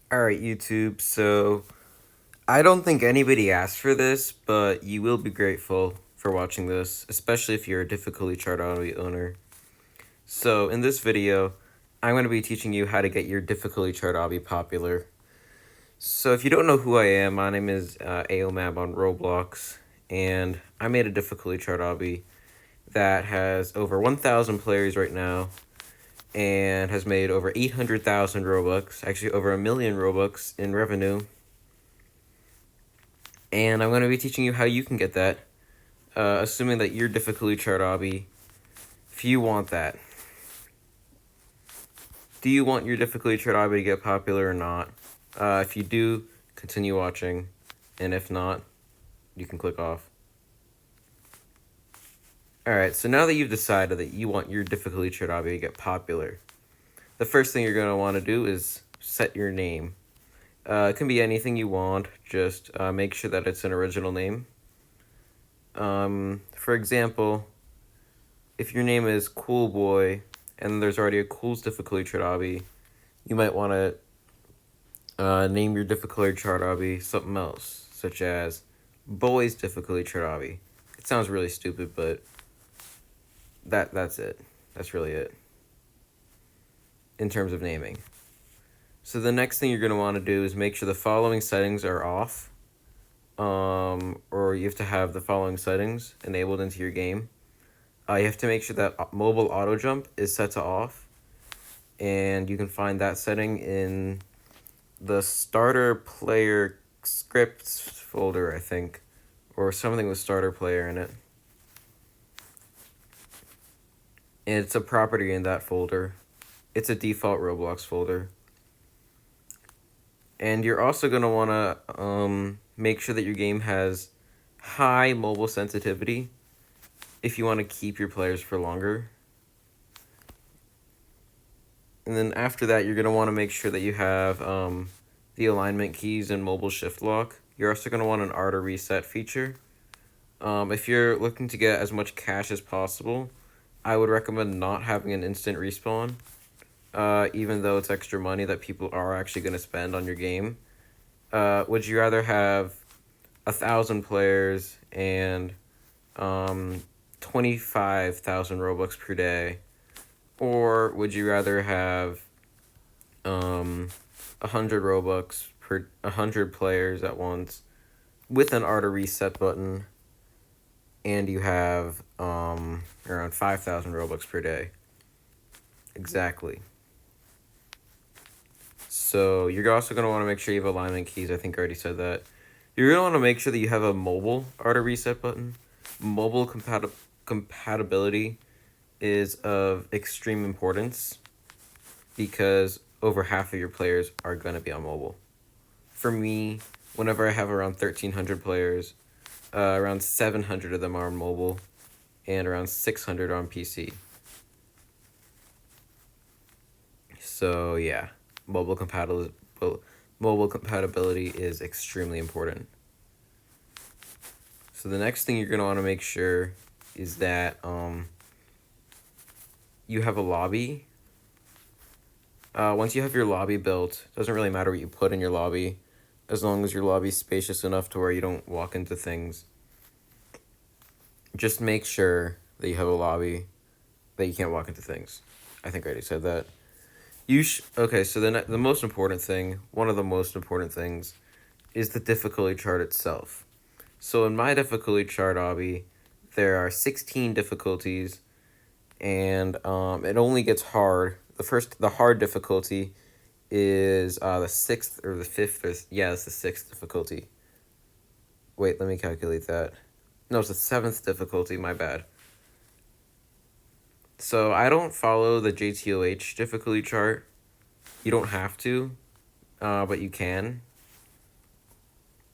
Alright, YouTube, so I don't think anybody asked for this, but you will be grateful for watching this, especially if you're a difficulty chart Obby owner. So, in this video, I'm going to be teaching you how to get your difficulty chart Obby popular. So, if you don't know who I am, my name is Aomab on Roblox, and I made a difficulty chart Obby that has over 1,000 players right now, and has made over 800,000 Robux, actually over 1,000,000 Robux in revenue. And I'm going to be teaching you how you can get that, assuming that your difficulty chart Obby, if you want that. Do you want your difficulty chart Obby to get popular or not? If you do, continue watching, and if not, you can click off. Alright, so now that you've decided that you want your difficulty chart Obby to get popular, the first thing you're going to want to do is set your name. It can be anything you want, just make sure that it's an original name. For example, if your name is Cool Boy and there's already a Cool's difficulty chart Obby, you might want to name your difficulty chart Obby something else, such as Boy's difficulty chart Obby. It sounds really stupid, but that's it. That's really it in terms of naming. So the next thing you're going to want to do is make sure the following settings are off, or you have to have the following settings enabled into your game. You have to make sure that mobile auto jump is set to off, and you can find that setting in the starter player scripts folder, I think, or something with starter player in it. And it's a property in that folder. It's a default Roblox folder. And you're also going to want to make sure that your game has high mobile sensitivity if you want to keep your players for longer. And then after that, you're going to want to make sure that you have the alignment keys and mobile shift lock. You're also going to want an auto reset feature. If you're looking to get as much cash as possible, I would recommend not having an instant respawn, even though it's extra money that people are actually going to spend on your game. Would you rather have 1,000 players and 25,000 Robux per day? Or would you rather have 100 Robux per 100 players at once with an auto reset button, and you have around 5,000 Robux per day? Exactly. So you're also going to want to make sure you have alignment keys. I think I already said that. You're going to want to make sure that you have a mobile auto reset button. Mobile compatibility is of extreme importance because over half of your players are going to be on mobile. For me, whenever I have around 1,300 players, around 700 of them are on mobile, and around 600 on PC. So yeah, mobile compatibility is extremely important. So the next thing you're going to want to make sure is that you have a lobby. Once you have your lobby built, it doesn't really matter what you put in your lobby, as long as your lobby is spacious enough to where you don't walk into things. Just make sure that you have a lobby that you can't walk into things. I think I already said that. Okay, so the most important thing, one of the most important things, is the difficulty chart itself. So in my difficulty chart Obby, there are 16 difficulties, and it only gets hard. The hard difficulty is the sixth or the fifth. It's the sixth difficulty. Wait, let me calculate that. No, it's the seventh difficulty. My bad. So I don't follow the JTOH difficulty chart. You don't have to, but you can.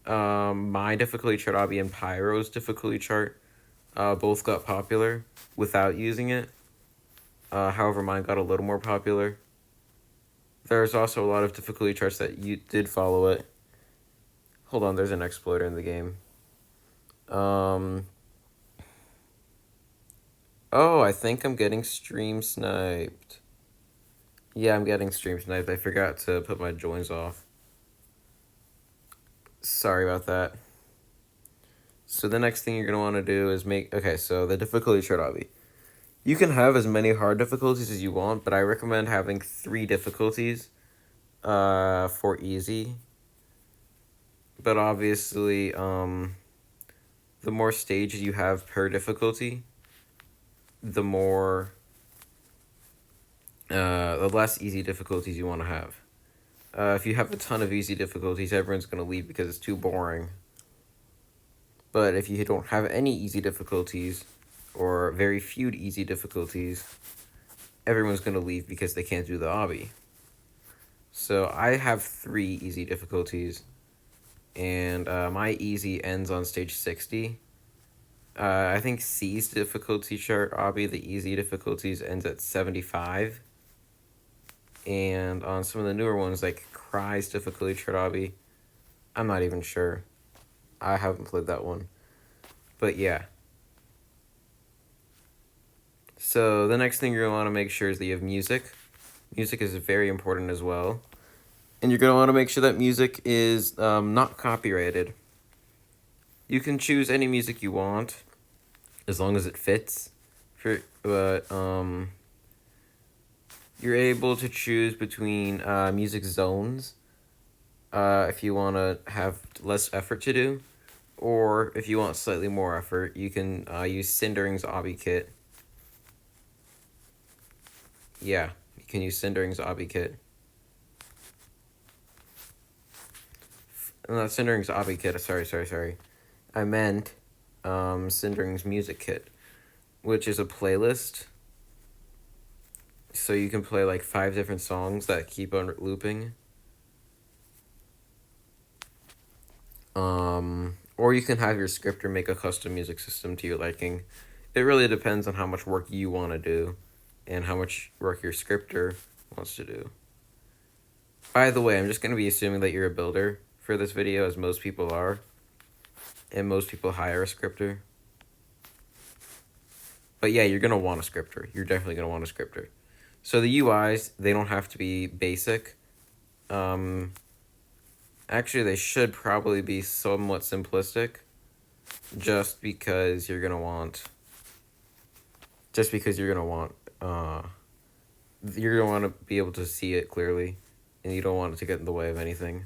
My difficulty chart Obby and Pyro's difficulty chart both got popular without using it. However, mine got a little more popular. There's also a lot of difficulty charts that you did follow it. Hold on, there's an exploiter in the game. Oh, I think I'm getting stream sniped. Yeah, I'm getting stream sniped. I forgot to put my joins off. Sorry about that. So the next thing you're going to want to do is so the difficulty chart obby. You can have as many hard difficulties as you want, but I recommend having 3 difficulties for easy. But obviously, the more stages you have per difficulty, the less easy difficulties you want to have. If you have a ton of easy difficulties, everyone's going to leave because it's too boring. But if you don't have any easy difficulties, or very few easy difficulties, everyone's going to leave because they can't do the obby. So I have 3 easy difficulties, and my easy ends on stage 60. I think C's difficulty chart obby, the easy difficulties, ends at 75. And on some of the newer ones, like Cry's difficulty chart obby, I'm not even sure. I haven't played that one. But yeah. So the next thing you're going to want to make sure is that you have music. Music is very important as well. And you're going to want to make sure that music is not copyrighted. You can choose any music you want, as long as it fits. But you're able to choose between music zones if you want to have less effort to do. Or if you want slightly more effort, you can use Cindering's Obby kit. Yeah, you can use Cindring's Obby kit. Not Cindering's Obby kit, sorry. I meant Cindring's music kit, which is a playlist. So you can play like 5 different songs that keep on looping. Or you can have your scripter make a custom music system to your liking. It really depends on how much work you want to do and how much work your scripter wants to do. By the way, I'm just going to be assuming that you're a builder for this video, as most people are. And most people hire a scripter. But yeah, you're going to want a scripter. You're definitely going to want a scripter. So the UIs, they don't have to be basic. Actually, they should probably be somewhat simplistic. Just because you're going to want... you're going to want to be able to see it clearly. And you don't want it to get in the way of anything.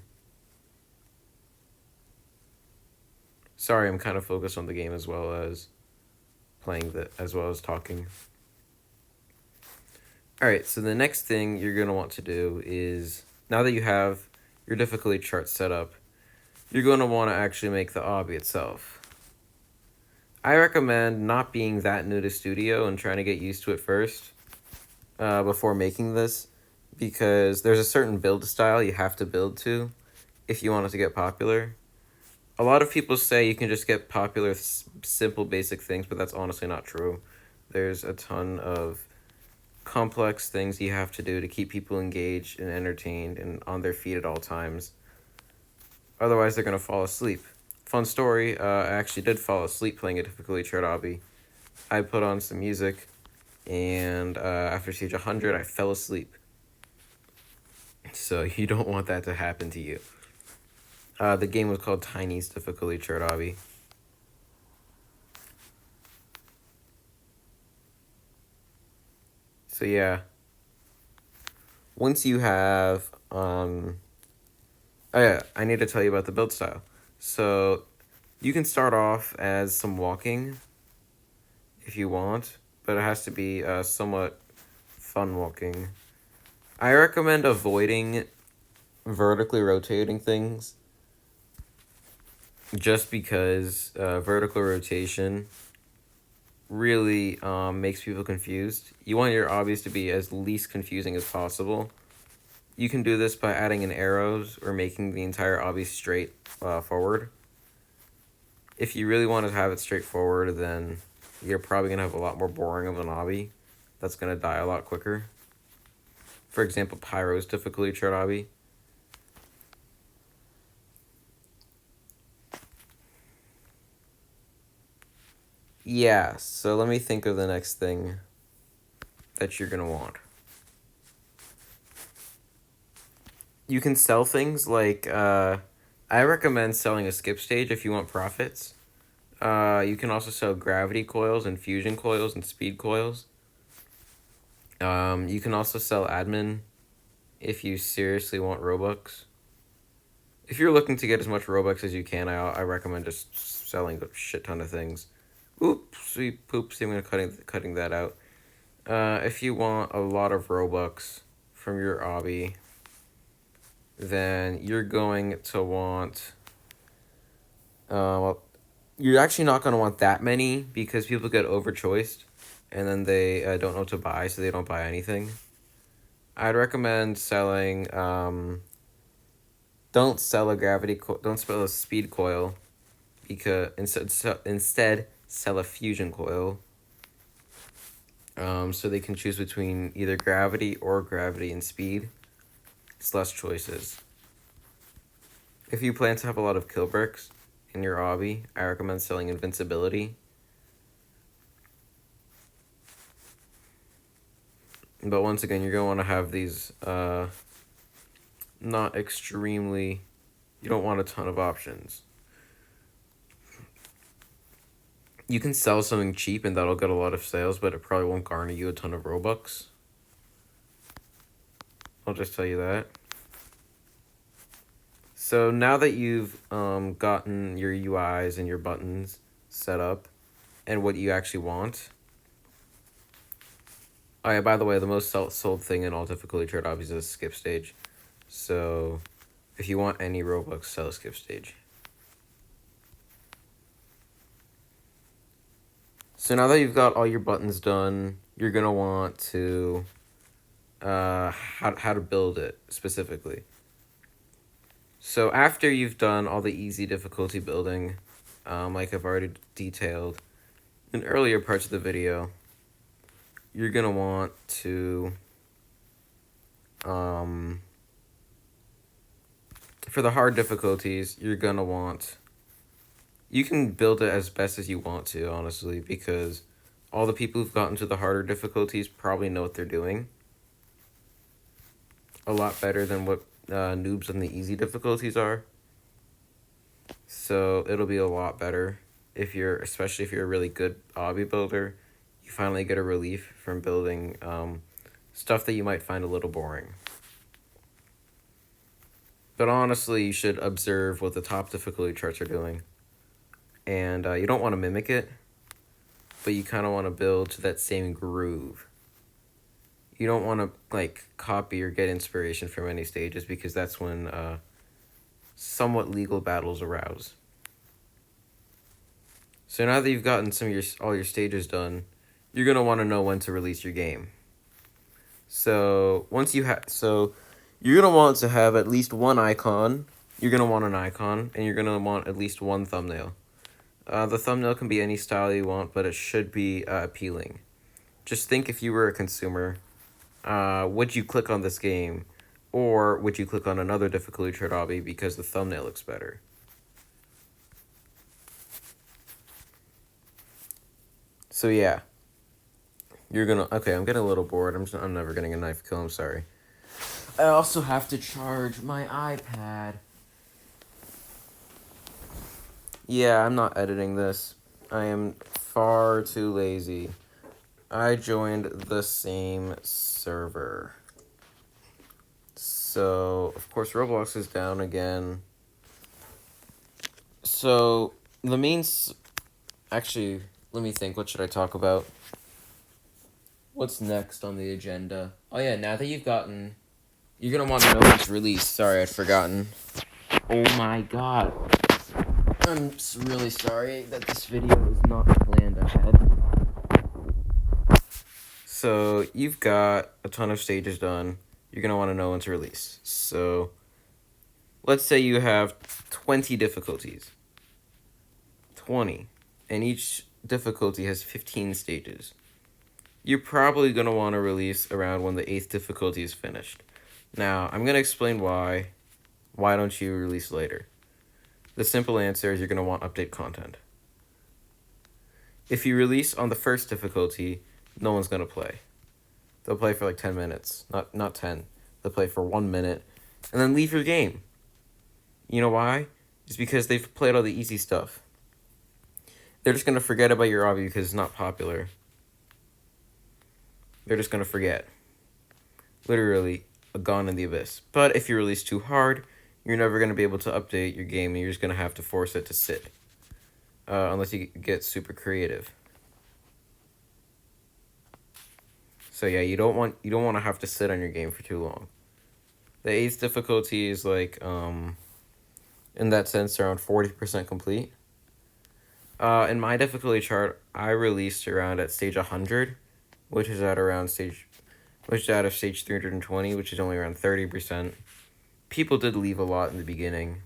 Sorry, I'm kind of focused on the game as well as as well as talking. Alright, so the next thing you're going to want to do is, now that you have your difficulty chart set up, you're going to want to actually make the obby itself. I recommend not being that new to Studio and trying to get used to it first before making this, because there's a certain build style you have to build to if you want it to get popular. A lot of people say you can just get popular simple basic things, but that's honestly not true. There's a ton of complex things you have to do to keep people engaged and entertained and on their feet at all times. Otherwise, they're going to fall asleep. Fun story, I actually did fall asleep playing a difficulty chart obby. I put on some music, and after stage 100, I fell asleep. So you don't want that to happen to you. The game was called Tiny's Difficulty Chart Obby. So yeah. Once you have, oh yeah, I need to tell you about the build style. So you can start off as some walking if you want, but it has to be somewhat fun walking. I recommend avoiding vertically rotating things, just because vertical rotation really makes people confused. You want your obbies to be as least confusing as possible. You can do this by adding in arrows or making the entire obby straight forward. If you really want to have it straightforward, then you're probably going to have a lot more boring of an obby that's going to die a lot quicker. For example, Pyro's difficulty chart obby. Yeah, so let me think of the next thing that you're going to want. You can sell things like I recommend selling a skip stage if you want profits. You can also sell gravity coils and fusion coils and speed coils. You can also sell admin if you seriously want Robux. If you're looking to get as much Robux as you can, I recommend just selling a shit ton of things. Oopsie poopsie, I'm gonna cutting that out. If you want a lot of Robux from your obby, then you're going to want. Well, you're actually not going to want that many because people get overchoiced and then they don't know what to buy, so they don't buy anything. I'd recommend selling. Don't sell a don't sell a speed coil, because instead sell a fusion coil. So they can choose between either gravity and speed. It's less choices. If you plan to have a lot of kill bricks in your obby, I recommend selling invincibility. But once again, you're going to want to have these not extremely... You don't want a ton of options. You can sell something cheap and that'll get a lot of sales, but it probably won't garner you a ton of Robux. I'll just tell you that. So now that you've gotten your UIs and your buttons set up and what you actually want... Oh yeah, by the way, the most sold thing in all difficulty trade obbies is a skip stage. So if you want any Robux, sell a skip stage. So now that you've got all your buttons done, you're going to want to... how to build it specifically. So after you've done all the easy difficulty building, like I've already detailed in earlier parts of the video, you're going to want to... for the hard difficulties, you're going to want... You can build it as best as you want to, honestly, because all the people who've gotten to the harder difficulties probably know what they're doing. A lot better than what noobs on the easy difficulties are. So it'll be a lot better especially if you're a really good obby builder. You finally get a relief from building stuff that you might find a little boring. But honestly, you should observe what the top difficulty charts are doing. And you don't want to mimic it, but you kind of want to build to that same groove. You don't want to copy or get inspiration from any stages, because that's when somewhat legal battles arouse. So now that you've gotten all your stages done, you're gonna want to know when to release your game. So you're gonna want to have at least one icon. You're gonna want an icon, and you're gonna want at least one thumbnail. The thumbnail can be any style you want, but it should be appealing. Just think, if you were a consumer, would you click on this game, or would you click on another difficulty trade obby because the thumbnail looks better? So yeah, okay, I'm getting a little bored. I'm never getting a knife kill, I'm sorry. I also have to charge my iPad. Yeah, I'm not editing this. I am far too lazy. I joined the same server. So, of course, Roblox is down again. So, actually, let me think. What should I talk about? What's next on the agenda? Oh yeah, now that you're gonna want to know when it's released. Sorry, I'd forgotten. Oh my god. I'm really sorry that this video is not planned ahead. So, you've got a ton of stages done. You're going to want to know when to release. So, let's say you have 20 difficulties. 20. And each difficulty has 15 stages. You're probably going to want to release around when the 8th difficulty is finished. Now, I'm going to explain why. Why don't you release later? The simple answer is you're going to want update content. If you release on the first difficulty, no one's going to play. They'll play for like 10 minutes. Not 10. They'll play for 1 minute and then leave your game. You know why? is because they've played all the easy stuff. They're just going to forget about your obby because it's not popular. They're just going to forget. Literally, a gone in the abyss. But if you release too hard, you're never going to be able to update your game, and you're just going to have to force it to sit. Unless you get super creative. So yeah, you don't want to have to sit on your game for too long. The 8th difficulty is like, in that sense, around 40% complete. In my difficulty chart, I released around at stage 100, which is out of stage 320, which is only around 30%. People did leave a lot in the beginning,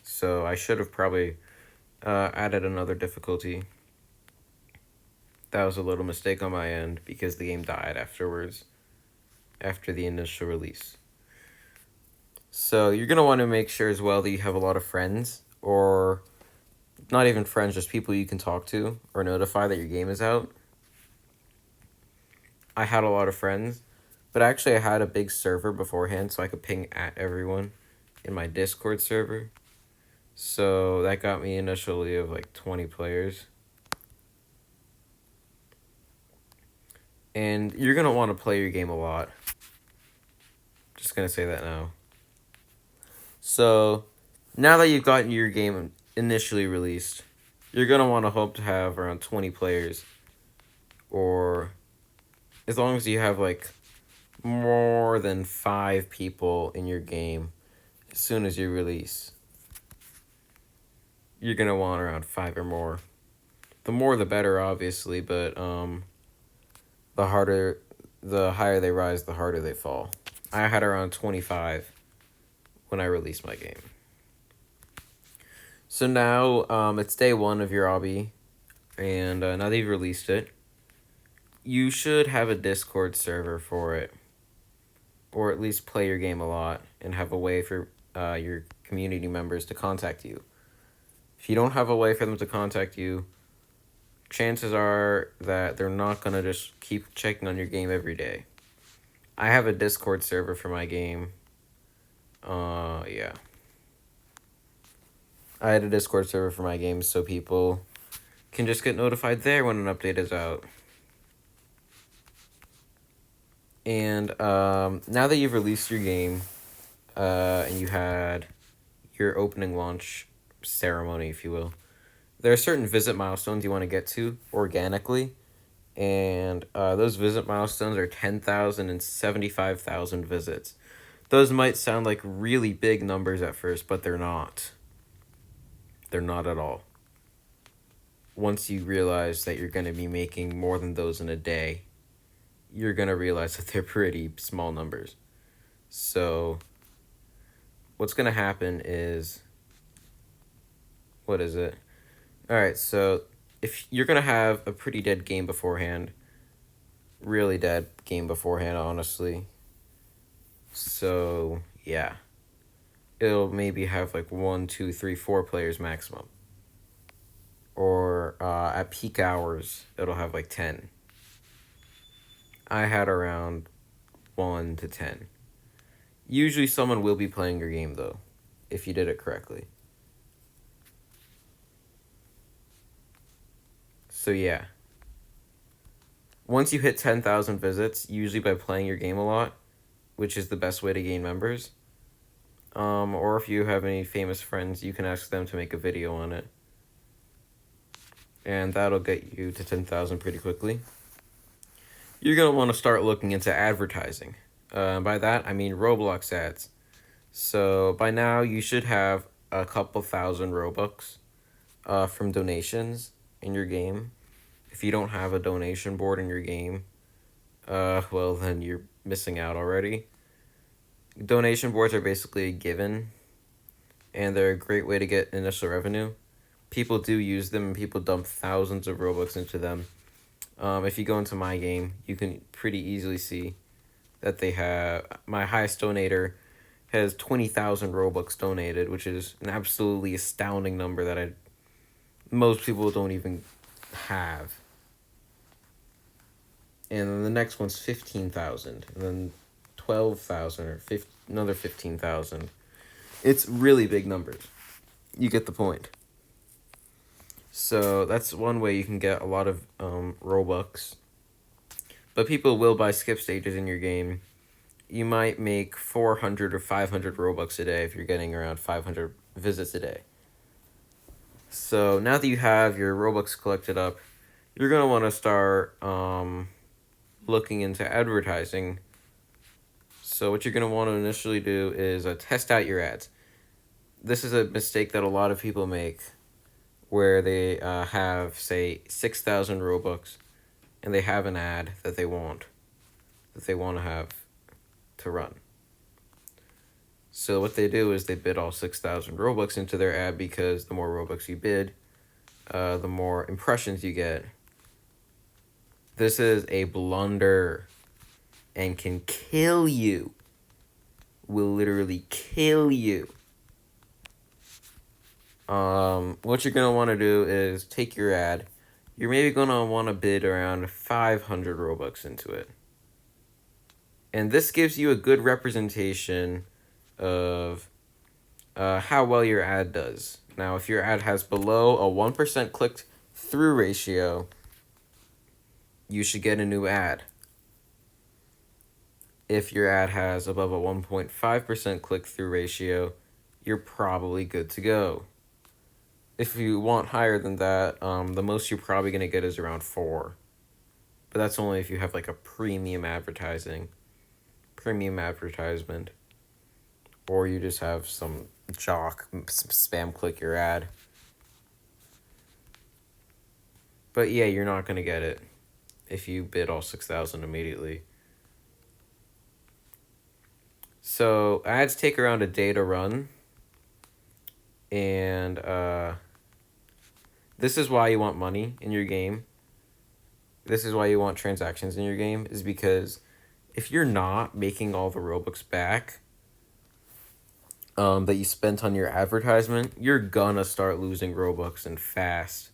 so I should have probably added another difficulty. That was a little mistake on my end because the game died afterwards, after the initial release. So you're going to want to make sure as well that you have a lot of friends, or not even friends, just people you can talk to or notify that your game is out. I had a lot of friends, but actually I had a big server beforehand so I could ping at everyone in my Discord server. So that got me initially of like 20 players. And you're going to want to play your game a lot. Just going to say that now. So now that you've gotten your game initially released, you're going to want to hope to have around 20 players. Or as long as you have like more than 5 people in your game as soon as you release. You're going to want around 5 or more. The more the better, obviously, but the higher they rise, the harder they fall. I had around 25 when I released my game. So now it's day 1 of your obby, and now that you've released it, you should have a Discord server for it, or at least play your game a lot and have a way for your community members to contact you. If you don't have a way for them to contact you, chances are that they're not going to just keep checking on your game every day. I have a Discord server for my game. Yeah. I had a Discord server for my game so people can just get notified there when an update is out. And now that you've released your game, and you had your opening launch ceremony, if you will, there are certain visit milestones you want to get to organically, and those visit milestones are 10,000 and 75,000 visits. Those might sound like really big numbers at first, but they're not. They're not at all. Once you realize that you're going to be making more than those in a day, you're going to realize that they're pretty small numbers. So what's going to happen is, what is it? All right, so if you're going to have a pretty dead game beforehand, really dead game beforehand, honestly. So, yeah. It'll maybe have like 1, 2, 3, 4 players maximum. Or at peak hours, it'll have like 10. I had around 1 to 10. Usually someone will be playing your game, though, if you did it correctly. So yeah, once you hit 10,000 visits, usually by playing your game a lot, which is the best way to gain members, or if you have any famous friends, you can ask them to make a video on it, and that'll get you to 10,000 pretty quickly. You're going to want to start looking into advertising. By that, I mean Roblox ads. So by now, you should have a couple thousand Robux from donations in your game. If you don't have a donation board in your game, well, then you're missing out already. Donation boards are basically a given, and they're a great way to get initial revenue. People do use them, and people dump thousands of Robux into them. If you go into my game, you can pretty easily see that they have, my highest donator has 20,000 Robux donated, which is an absolutely astounding number that most people don't even have. And then the next one's 15,000, and then 12,000, or another 15,000. It's really big numbers. You get the point. So that's one way you can get a lot of Robux. But people will buy skip stages in your game. You might make 400 or 500 Robux a day if you're getting around 500 visits a day. So now that you have your Robux collected up, you're going to want to start looking into advertising. So what you're going to want to initially do is test out your ads. This is a mistake that a lot of people make, where they have, say, 6,000 Robux, and they have an ad that they want to have to run. So what they do is they bid all 6,000 Robux into their ad, because the more Robux you bid, the more impressions you get. This is a blunder and can kill you. Will literally kill you. What you're going to want to do is take your ad. You're maybe going to want to bid around 500 Robux into it. And this gives you a good representation of how well your ad does. Now, if your ad has below a 1% click-through ratio, you should get a new ad. If your ad has above a 1.5% click-through ratio, you're probably good to go. If you want higher than that, the most you're probably going to get is around 4. But that's only if you have like a premium advertisement. Or you just have some jock spam click your ad. But yeah, you're not going to get it if you bid all 6,000 immediately. So ads take around a day to run. And this is why you want money in your game. This is why you want transactions in your game, is because if you're not making all the Robux back that you spent on your advertisement, you're gonna start losing Robux and fast.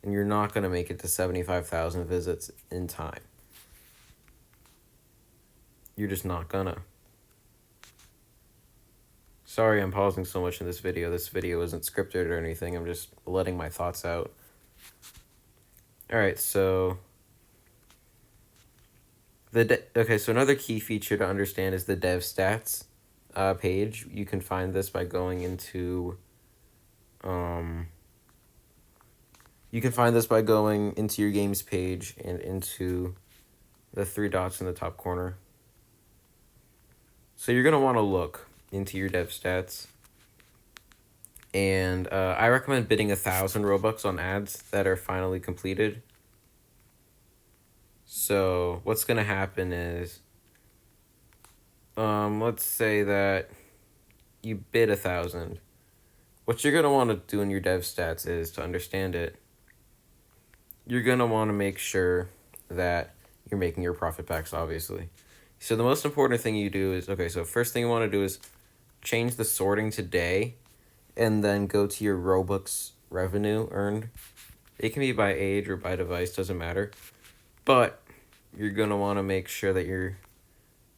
And you're not gonna make it to 75,000 visits in time. You're just not gonna. Sorry I'm pausing so much in this video. This video isn't scripted or anything. I'm just letting my thoughts out. Alright, so... so another key feature to understand is the dev stats page. You can find this by going into... you can find this by going into your games page and into the 3 dots in the top corner. So you're going to want to look into your dev stats. And I recommend bidding 1,000 Robux on ads that are finally completed. So what's going to happen is, let's say that you bid 1,000. What you're going to want to do in your dev stats is, to understand it, you're going to want to make sure that you're making your profit packs, obviously. So the most important thing you do is, so first thing you want to do is change the sorting to day, and then go to your Robux revenue earned. It can be by age or by device, doesn't matter. But you're going to want to make sure that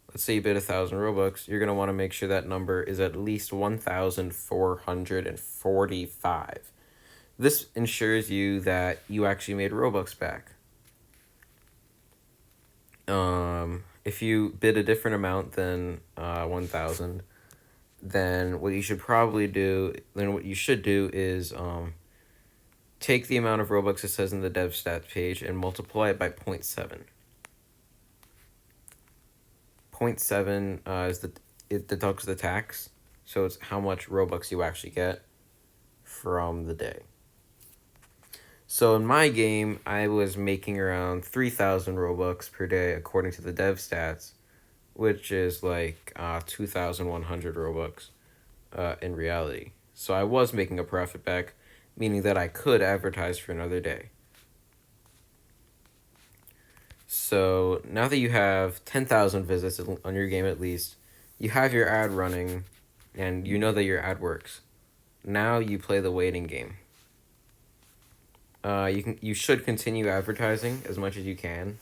let's say you bid 1,000 Robux, you're going to want to make sure that number is at least 1,445. This ensures you that you actually made Robux back. If you bid a different amount than 1,000, then what you should do is take the amount of Robux it says in the dev stats page and multiply it by 0.7. 0.7 it deducts the tax, so it's how much Robux you actually get from the day. So in my game, I was making around 3,000 Robux per day according to the dev stats, which is like 2,100 Robux in reality. So I was making a profit back, meaning that I could advertise for another day. So now that you have 10,000 visits on your game at least, you have your ad running, and you know that your ad works. Now you play the waiting game. You should continue advertising as much as you can.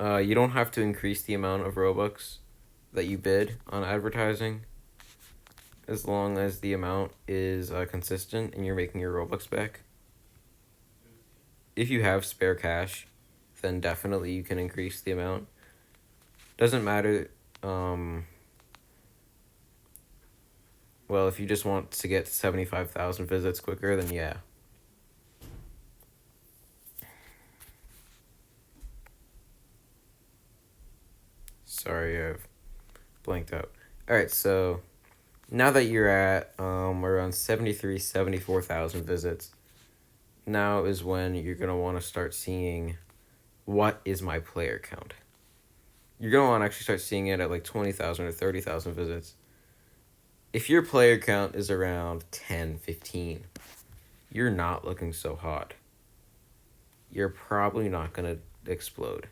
You don't have to increase the amount of Robux that you bid on advertising, as long as the amount is consistent and you're making your Robux back. If you have spare cash, then definitely you can increase the amount. Doesn't matter. Well, if you just want to get 75,000 visits quicker, then yeah. Sorry, I've blanked out. Alright, so now that you're at around 74,000 visits, now is when you're going to want to start seeing what is my player count. You're going to want to actually start seeing it at like 20,000 or 30,000 visits. If your player count is around 10, 15, you're not looking so hot. You're probably not going to explode.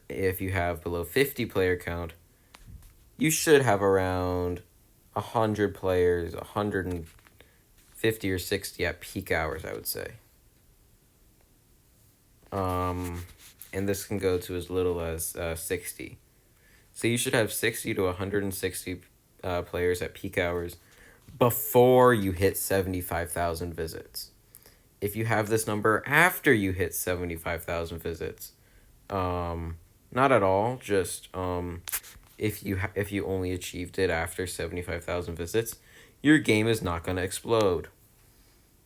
If you have below 50 player count, you should have around 100 players, 150 or 60 at peak hours, I would say. And this can go to as little as 60. So you should have 60 to 160 players at peak hours before you hit 75,000 visits. If you have this number after you hit 75,000 visits, not at all, just if you only achieved it after 75,000 visits, your game is not going to explode.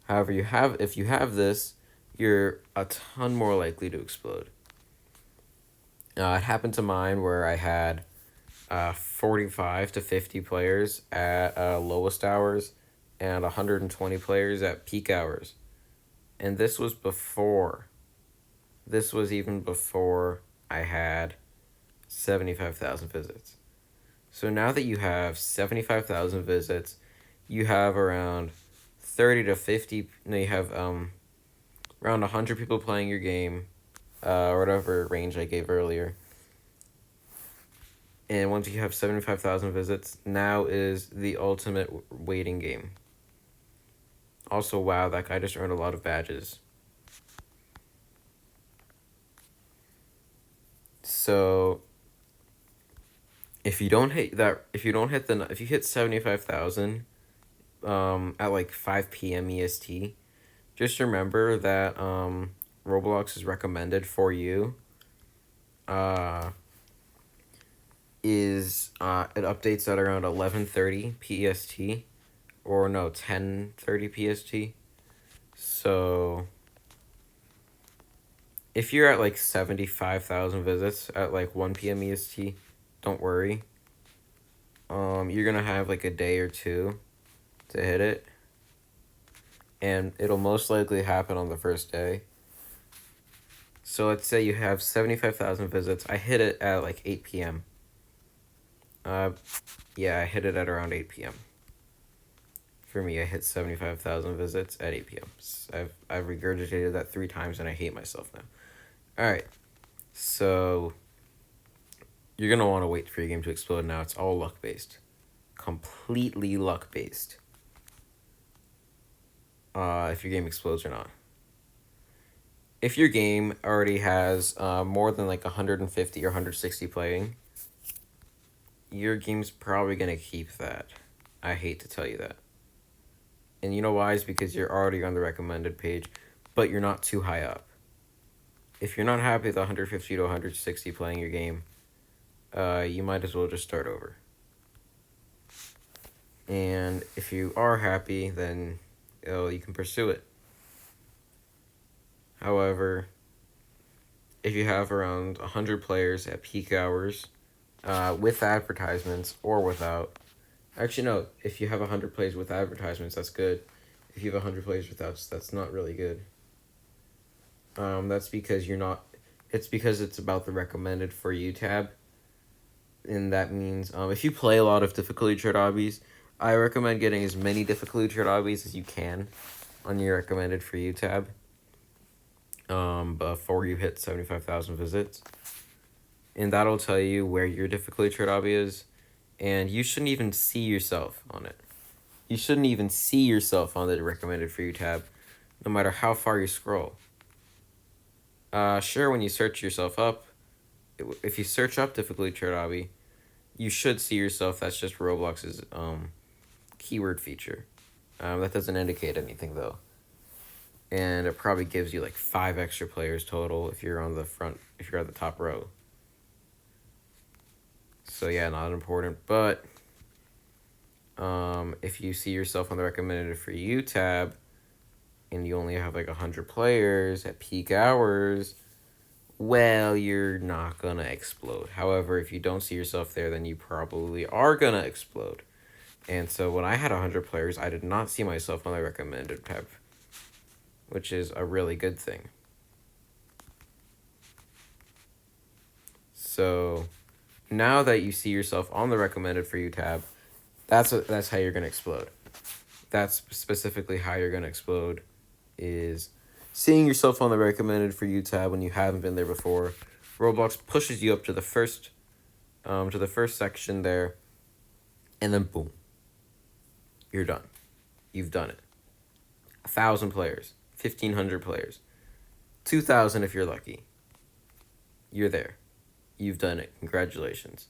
However, if you have this, you're a ton more likely to explode. It happened to mine where I had 45 to 50 players at lowest hours and 120 players at peak hours. And this was even before I had 75,000 visits. So now that you have 75,000 visits, you have around 30 to 50, no, you have around 100 people playing your game, or whatever range I gave earlier. And once you have 75,000 visits, now is the ultimate waiting game. Also, wow, that guy just earned a lot of badges. So if you hit 75,000 at like 5 p.m. EST, just remember that Roblox is recommended for you. It updates at around 11:30 PST, or no, 10:30 PST. So if you're at like 75,000 visits at like 1 p.m. EST, don't worry. You're gonna have like a day or two to hit it, and it'll most likely happen on the first day. So let's say you have 75,000 visits. I hit it at like 8 p.m. Yeah, I hit it at around 8 p.m. For me, I hit 75,000 visits at 8 p.m. I've regurgitated that 3 times and I hate myself now. Alright, so you're going to want to wait for your game to explode now. It's all luck-based. Completely luck-based. If your game explodes or not. If your game already has more than like 150 or 160 playing, your game's probably going to keep that. I hate to tell you that. And you know why? It's because you're already on the recommended page, but you're not too high up. If you're not happy with 150 to 160 playing your game, you might as well just start over. And if you are happy, then you can pursue it. However, if you have around 100 players at peak hours, with advertisements or without, actually no, if you have 100 players with advertisements, that's good. If you have 100 players without, that's not really good. That's because it's because it's about the recommended for you tab. And that means, if you play a lot of difficulty trade obbies, I recommend getting as many difficulty trade obbies as you can on your recommended for you tab. Before you hit 75,000 visits. And that'll tell you where your difficulty trade obby is. And you shouldn't even see yourself on it. You shouldn't even see yourself on the recommended for you tab, no matter how far you scroll. Sure, when you search yourself up, if you search up difficulty chart Obby, you should see yourself. That's just Roblox's keyword feature. That doesn't indicate anything though, and it probably gives you like 5 extra players total if you're on the front, if you're at the top row. So yeah, not important. But if you see yourself on the recommended for you tab, and you only have like 100 players at peak hours, well, you're not gonna explode. However, if you don't see yourself there, then you probably are gonna explode. And so when I had 100 players, I did not see myself on the recommended tab, which is a really good thing. So now that you see yourself on the recommended for you tab, that's how you're gonna explode. That's specifically how you're gonna explode, is seeing yourself on the recommended for you tab when you haven't been there before. Roblox pushes you up to the first section there, and then boom, you're done. You've done it. 1,000 players, 1,500 players, 2,000 if you're lucky. You're there. You've done it. Congratulations.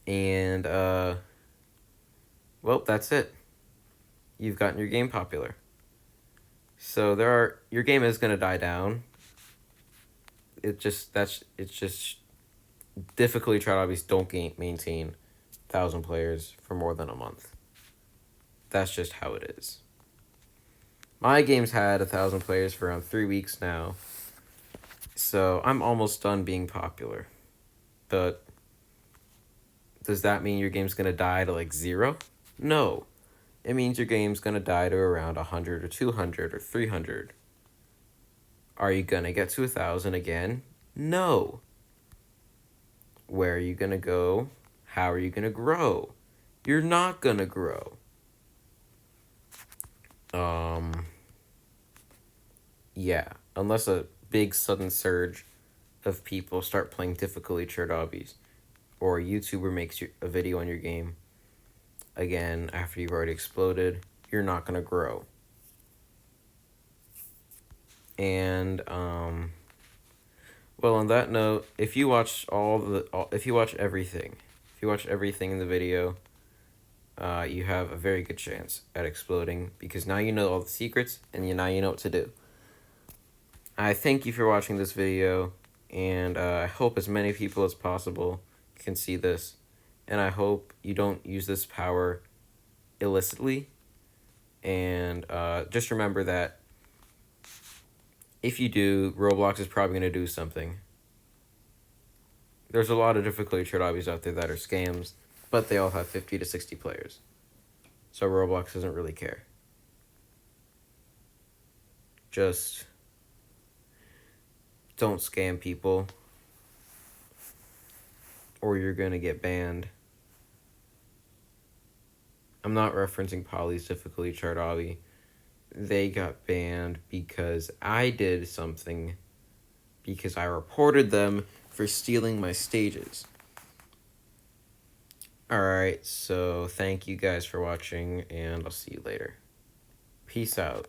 And well, that's it. You've gotten your game popular. So your game is gonna die down. It's just difficulty chart obbies don't maintain 1,000 players for more than a month. That's just how it is. My game's had 1,000 players for around 3 weeks now, so I'm almost done being popular. But does that mean your game's gonna die to like 0? No. It means your game's gonna die to around 100 or 200 or 300. Are you gonna get to 1,000 again? No. Where are you gonna go? How are you gonna grow? You're not gonna grow. Yeah, unless a big sudden surge of people start playing difficulty chart obbies, or a YouTuber makes a video on your game, again, after you've already exploded, you're not going to grow. And, well, on that note, if you watch everything in the video, you have a very good chance at exploding, because now you know all the secrets, and now you know what to do. I thank you for watching this video, and I hope as many people as possible can see this, and I hope you don't use this power illicitly, and just remember that if you do, Roblox is probably going to do something. There's a lot of difficulty chart obbies out there that are scams, but they all have 50 to 60 players, so Roblox doesn't really care. Just don't scam people, or you're gonna get banned. I'm not referencing Polly's difficulty chart obby. They got banned because I did something, because I reported them for stealing my stages. Alright, so thank you guys for watching, and I'll see you later. Peace out.